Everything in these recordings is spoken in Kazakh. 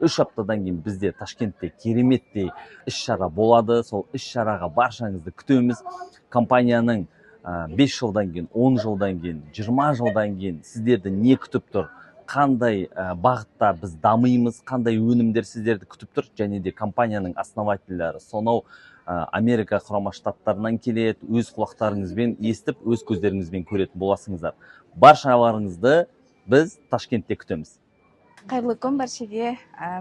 3 аптадан кейін бізде Ташкентте кереметтей іс-шара болады. Сол іс-шараға баршаңызды күтеміз. Компанияның 5 жылдан кейін, 10 жылдан кейін, 20 жылдан кейін сіздерді не күтіп тұр? Қандай бағытта біз дамимыз, қандай өнімдер сіздерді күтіп тұр, және де компанияның основательдері сонау Америка құрама штаттарынан келеді, өз құлақтарыңызбен естіп, өз көздеріңізбен көретін боласыңыздар. Баршаларыңызды біз Ташкентте күтеміз. Қайырлы күн баршаға.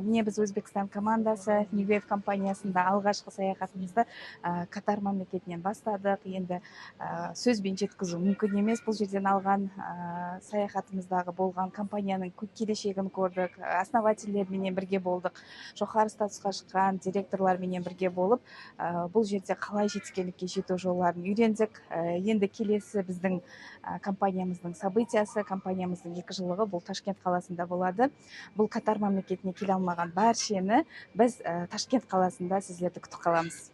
Міне біз Өзбекстан командасы Нивев компаниясында алғашқы саяхатымызды Катар мемлекетінен бастадық. Енді сөзбен жеткізу мүмкін емес. Бұл жерден алған саяхатымыздағы болған компанияның келешегін көрдік. Основательдерменен бірге болдық. Жоғары статусқа шыққан директорларменен бірге болып, бұл жерде қалай жетістікке жету жолдарын үйрендік. Енді келесі біздің компаниямыздың событиясы, компаниямыздың 2 жылдығы бұл Ташкент қаласында болады. Бұл Катар мемлекетіне келе алмаған баршаны біз Ташкент қаласында сіздерді күтіп қаламыз.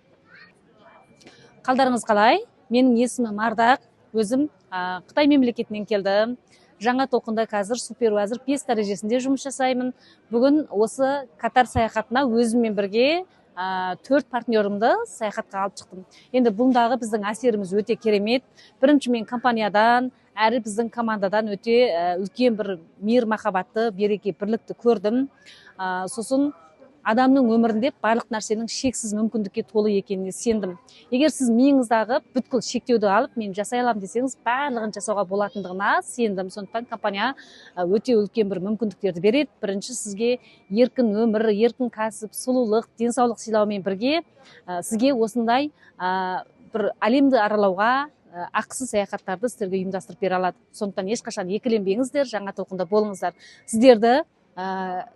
Қалдарыңыз қалай? Менің есімім Ардақ. Өзім Қытай мемлекетінен келдім. Жаңа толқында қазір супервайзер 5 дәрежесінде жұмыс жасаймын. Бүгін осы Катар саяхатына өзіммен бірге 4 партнерімді саяхатқа алып шықтым. Енді бұндағы біздің әсеріміз өте керемет. Бірінші мен компаниядан, әрі біздің командадан өте үлкен бір мейір махаббатты, береке, бірлікті көрдім. Сосын адамның өмірінде барлық нәрсенің шексіз мүмкіндікке толы екеніне сендім. Егер сіз миыңыздағы бүткіл шектеуді алып, мен жасай аламын десеңіз, барлығын жасауға болатындығына сендім. Сондықтан компания өте үлкен бір мүмкіндіктерді береді. Бірінші сізге еркін өмір, еркін кәсіп, сұлулық, денсаулық сыйлаумен бірге сізге осындай бір әлемді аралауға ақысыз саяхаттарды сіздерге ұйымдастырып бере алады. Сондықтан ешқашан екіленбеңіздер, жаңа толқында болыңыздар. Сіздерді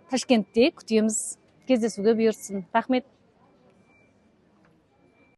Ташкентте күтеміз. Кездесуге бұйыртсын. Рахмет.